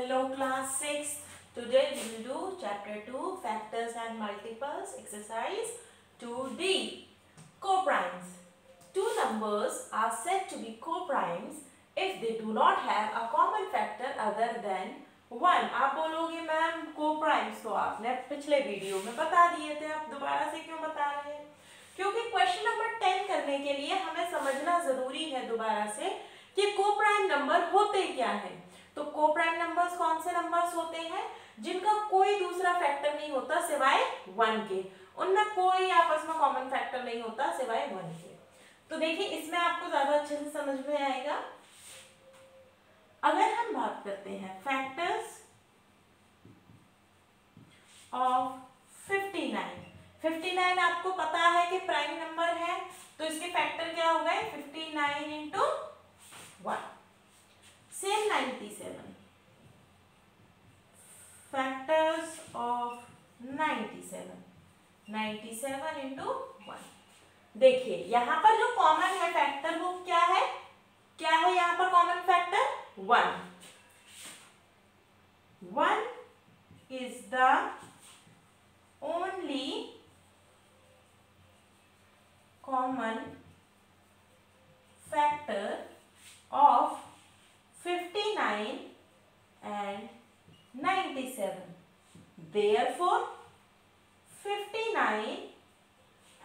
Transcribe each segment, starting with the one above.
Hello class 6. Today we will do chapter 2 factors and multiples exercise 2D. Co-primes. Two numbers are said to be co-primes if they do not have a common factor other than 1. आप बोलोगे ma'am co-primes तो आपने पिछले video में बता दिए थे, आप दोबारा से क्यों बता रहे हैं? क्योंकि क्वेश्चन नंबर 10 करने के लिए हमें समझना जरूरी है दोबारा से कि को-प्राइम नंबर होते क्या हैं। तो को-प्राइम नंबर्स कौन से नंबर्स होते हैं? जिनका कोई दूसरा फैक्टर नहीं होता सिवाय 1 के, उनमें कोई आपस में कॉमन फैक्टर नहीं होता सिवाय 1 के। तो देखिए इसमें आपको ज्यादा अच्छे से समझ में आएगा। अगर हम बात करते हैं फैक्टर्स ऑफ 59 आपको पता है कि प्राइम नंबर है, तो इसके फैक्टर क्या हो गए? 59 into 1। Same 97 factors of 97 into 1। देखिए यहां पर जो कॉमन है फैक्टर वो क्या है? यहां पर common factor 1 is the only common factor of 59 and 97. Therefore 59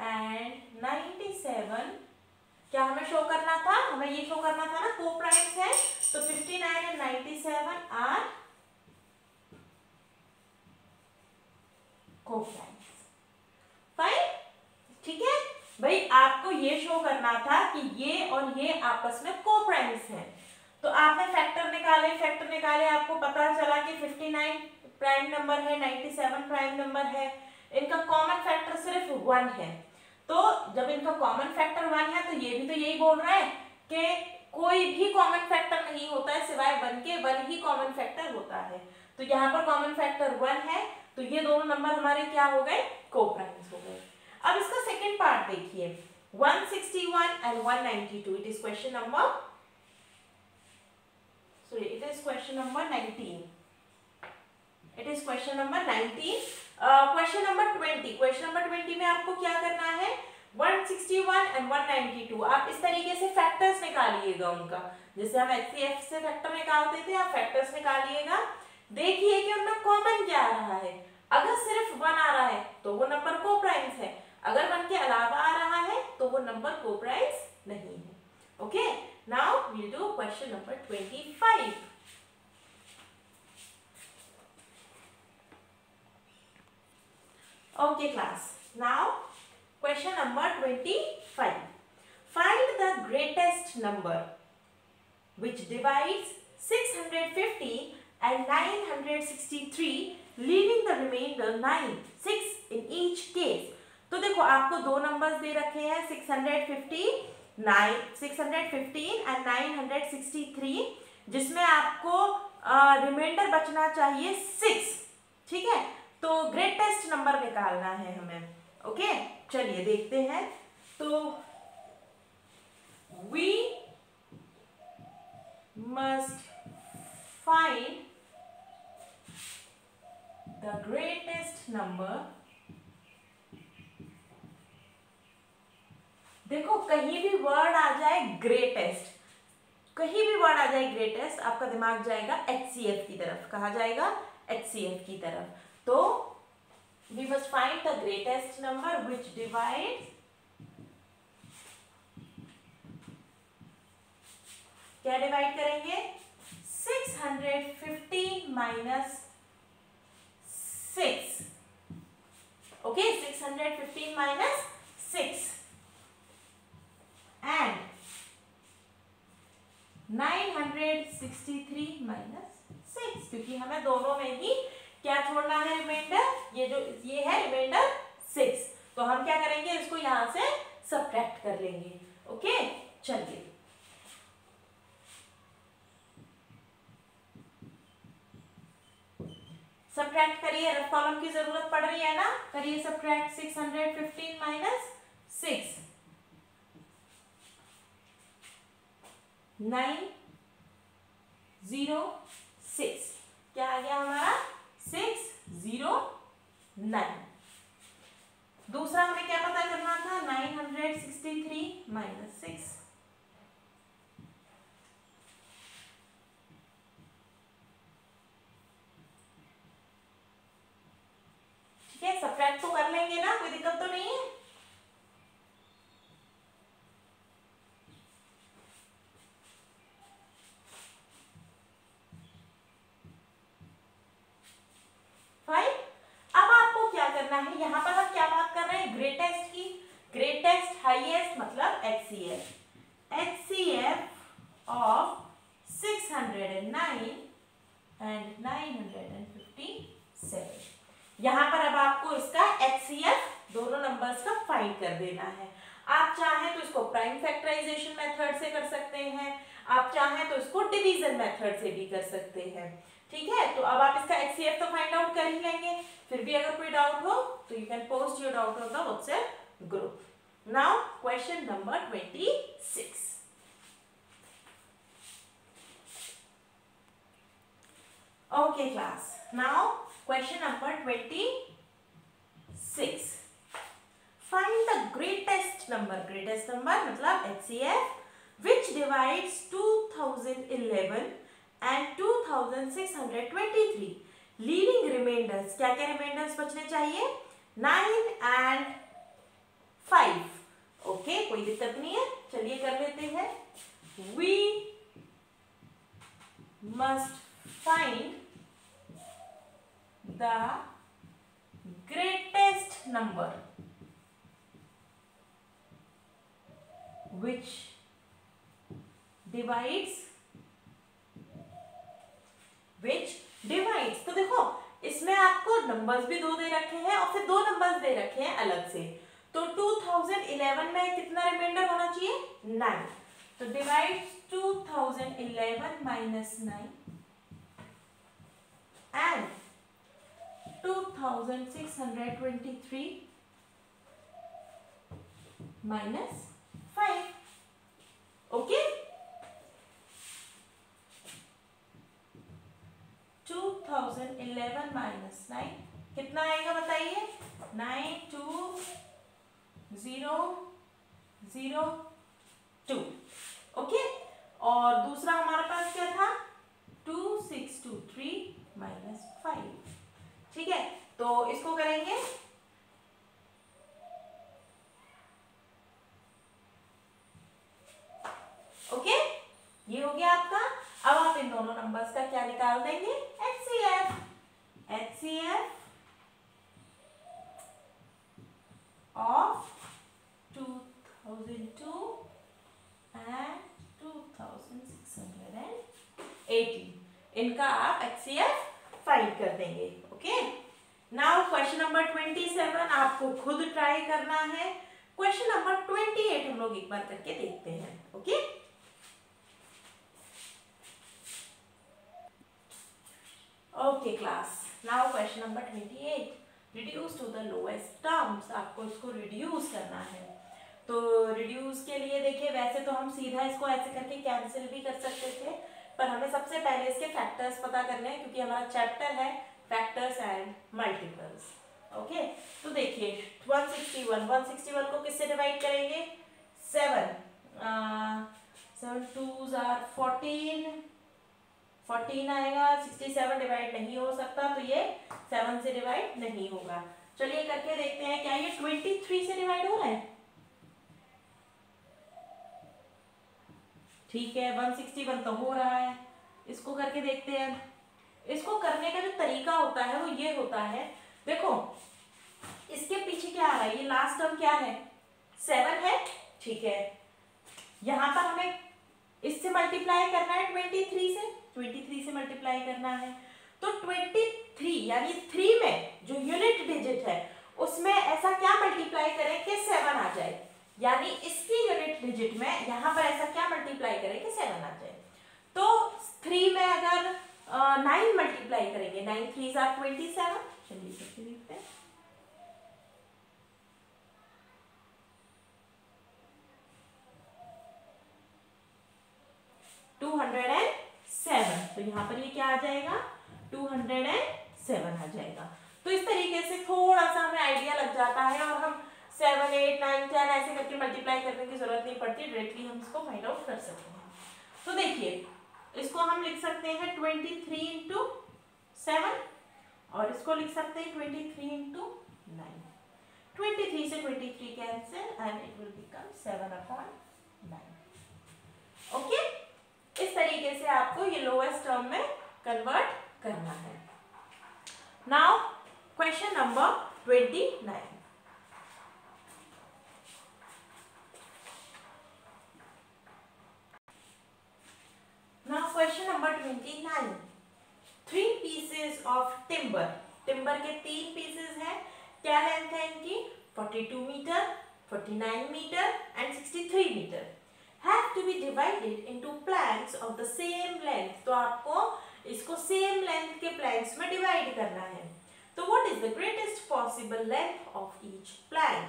and 97 क्या हमें शो करना था? हमें ये शो करना था ना को-प्राइम्स है, तो 59 and 97 आर को-प्राइम्स। फाइन, ठीक है भाई, आपको ये शो करना था कि ये और ये आपस में को-प्राइम्स हैं। तो आपने फैक्टर निकाले, आपको पता चला कि 59 प्राइम नंबर है, 97 प्राइम नंबर है, इनका कॉमन फैक्टर सिर्फ 1 है। तो जब इनका कॉमन फैक्टर 1 है तो ये भी तो यही बोल रहा है कि कोई भी कॉमन फैक्टर नहीं होता है सिवाय 1 के, 1 ही कॉमन फैक्टर होता है। तो यहाँ पर कॉमन फैक्टर 1 है, तो ये दोनों नंबर हमारे क्या हो गए? को-प्राइम्स हो गए। अब इसका सेकंड पार्ट देखिए, 161 and 192. It is question number 19. It is question number 19. Question number 20. Question number 20 में आपको क्या करना है? 161 and 192. आप इस तरीके से फैक्टर्स निकालिएगा उनका, जैसे हम HCF से फैक्टर निकालते थे, आप फैक्टर्स निकालिएगा। देखिए कि उनमें कॉमन क्या आ रहा है। अगर सिर्फ 1 आ रहा है तो वो नंबर को-प्राइम्स है, अगर 1 के अलावा आ रहा है तो वो नंबर को-प्राइम्स नहीं है। Okay, now we'll do question number 25. Okay class, now question number 25. Find the greatest number which divides 650 and 963, leaving the remainder 9, 6 in each case. तो देखो आपको दो नंबर्स दे रखे हैं, 615 and 963, जिसमें आपको रिमाइंडर बचना चाहिए 6, ठीक है? तो ग्रेटेस्ट नंबर निकालना है हमें। ओके, चलिए देखते हैं। तो we must find the greatest number. देखो कहीं भी वर्ड आ जाए ग्रेटेस्ट, आपका दिमाग जाएगा HCF की तरफ। कहा जाएगा? HCF की तरफ। तो we must find the greatest number which divides, क्या डिवाइड करेंगे? 615 minus 6. Okay, 615 minus 6 and 963 minus 6, क्योंकि हमें दोनों में ही क्या छोड़ना है? रिमाइंडर। ये है रिमाइंडर 6, तो हम क्या करेंगे? इसको यहां से सब्ट्रैक्ट कर लेंगे। ओके, चलिए सब्ट्रैक्ट करिए। रफ कॉलम की जरूरत पड़ रही है ना, करिए सब्ट्रैक्ट। 615 माइनस 6, 906। क्या आ गया हमारा 609। दूसरा हमें क्या पता करना था 963 माइनस 6। ठीक है, सब्ट्रैक्ट तो कर लेंगे ना, कोई दिक्कत तो नहीं है। फाइन। अब आपको क्या करना है, यहां पर हम क्या बात कर रहे हैं ग्रेटेस्ट की। ग्रेटेस्ट हाईएस्ट मतलब HCF। HCF of 609 and 957। यहां पर अब आपको इसका HCF दोनों नंबर्स का फाइंड कर देना है। आप चाहें तो इसको प्राइम फैक्टराइजेशन मेथड से कर सकते हैं, आप चाहें तो इसको डिवीजन मेथड से भी कर सकते हैं। ठीक है, तो अब आप इसका HCF तो फाइंड आउट कर ही लेंगे। फिर भी अगर कोई डाउट हो तो you can post your doubt on the WhatsApp group. Now question number 26। Okay class, now question number 26. Find the greatest number मतलब HCF which divides 2011 and 2623, leaving remainders, क्या क्या remainders बचने चाहिए 9 and 5। ओके, कोई दिक्कत नहीं है, चलिए कर लेते हैं। We must find the greatest number which divides तो देखो इसमें आपको नंबर्स भी दो दे रखे हैं और फिर दो नंबर्स दे रखे हैं अलग से। तो 2011 में कितना रिमाइंडर होना चाहिए 9। तो divide 2011 minus 9 and 2623 minus 5। Okay, 2011 minus 9 कितना आएगा बताइए 92002। ओके, और दूसरा हमारे पास क्या था 2623 माइनस 5। ठीक है, तो इसको करेंगे ओके, ये हो गया आपका। अब आप इन दोनों नंबर्स का क्या निकाल देंगे HCF ऑफ 2002 and 2618, इनका आप HCF फाइंड कर देंगे। ओके, नाउ क्वेश्चन नंबर 27 आपको खुद ट्राई करना है। क्वेश्चन नंबर 28 हम लोग एक बार करके देखते हैं। Okay, okay class, now question number 28, reduce to the lowest terms. आपको इसको रिड्यूस करना है। तो रिड्यूस के लिए देखिए वैसे तो हम सीधा इसको ऐसे करके कैंसिल भी कर सकते थे, पर हमें सबसे पहले इसके फैक्टर्स पता करने हैं क्योंकि हमारा चैप्टर है फैक्टर्स एंड मल्टीपल्स। ओके, तो देखिए 161 को किससे डिवाइड करेंगे 7 2s are 14 आएगा। 67 डिवाइड नहीं हो सकता तो ये 7 से डिवाइड नहीं होगा। चलिए करके देखते हैं क्या ये 23 से डिवाइड हो रहा है। ठीक है, 161 तो हो रहा है, इसको करके देखते हैं। इसको करने का जो तरीका होता है वो ये होता है, देखो इसके पीछे क्या आ रहा है, ये लास्ट टर्म क्या है 7 है। ठीक है, यहां पर हमें इससे मल्टीप्लाई करना है 23 से मल्टीप्लाई करना है। तो 23 यानी 3 में जो यूनिट डिजिट है उसमें ऐसा क्या मल्टीप्लाई करें कि 7 आ जाए, यानी इसकी यूनिट डिजिट में यहां पर ऐसा क्या मल्टीप्लाई करें कि 7 आ जाए। तो 3 में अगर 9 मल्टीप्लाई करेंगे, 9 3s are 27। चलिए करके देखते हैं। तो यहाँ पर ये क्या आ जाएगा 207 आ जाएगा। तो इस तरीके से थोड़ा सा हमें आइडिया लग जाता है और हम 7, 8, 9, 10 ऐसे करके मल्टीप्लाई करने की जरूरत नहीं पड़ती, डायरेक्टली हम इसको फाइंड आउट कर सकते हैं। तो देखिए इसको हम लिख सकते हैं 23 इंटू 7 और इसको लिख सकते हैं 23 इंटू 9। 23 से 23 cancel and it will become 7/9। Okay, इस तरीके से आपको ये लोएस्ट टर्म में कन्वर्ट करना है। Now question number 29। Now question number 29. 3 pieces of timber. Timber के 3 pieces हैं। क्या लेंथ है इनकी? 42 metre, 49 metre and 63 metre. Have to be divided into planks of the same length. तो आपको इसको same length के planks में divide करना है। तो what is the greatest possible length of each plank?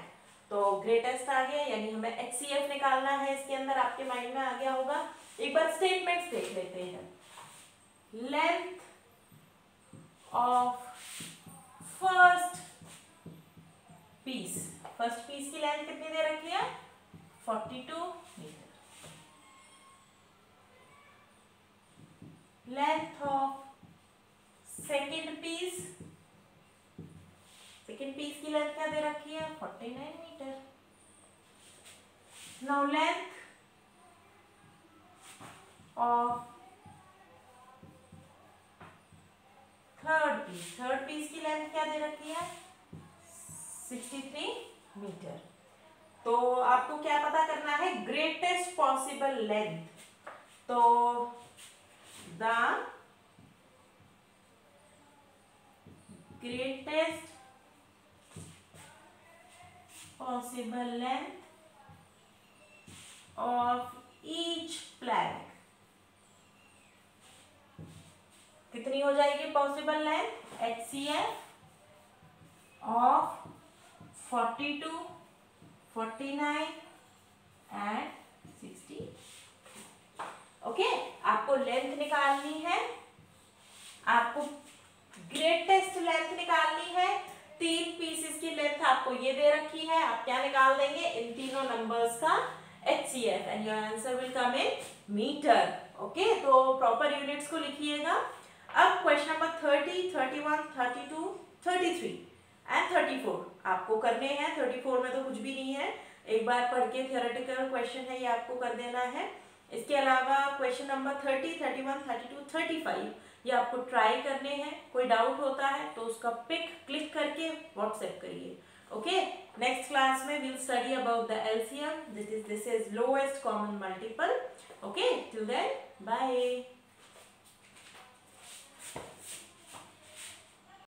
तो greatest आ गया, यानी हमें HCF निकालना है। इसके अंदर आपके माइंड में आ गया होगा। एक बार स्टेटमेंट्स देख लेते हैं। Length of first piece, first piece की लेंथ कितनी दे रखी है? 42 मीटर। Length of second piece, second piece की लेंथ क्या दे रखी है? 49 मीटर। Now length of third piece की लेंथ क्या दे रखी है? 63 मीटर। तो आपको क्या पता करना है? Greatest possible length. तो the greatest possible length of each plank कितनी हो जाएगी possible length? HCF of 42, 49 and 60। Okay, आपको लेंथ निकालनी है, आपको ग्रेटेस्ट लेंथ निकालनी है। 3 पीसेस की लेंथ आपको ये दे रखी है। आप क्या निकाल देंगे? इन तीनों नंबर्स का HCF and your answer will come in metre. Okay, तो प्रॉपर यूनिट्स को लिखिएगा। अब क्वेश्चन नंबर 30, 31, 32, 33 एंड 34 आपको करने हैं। 34 में तो कुछ भी नहीं है, एक बार पढ़ के थियोरेटिकल क्वेश्चन है, ये आपको कर देना है। इसके अलावा क्वेश्चन नंबर 30, 31, 32, 35 ये आपको ट्राई करने हैं। कोई डाउट होता है तो उसका पिक क्लिक करके व्हाट्सएप करिए। ओके, नेक्स्ट क्लास में we'll study about the LCM. This is lowest common multiple. Okay, till then, bye.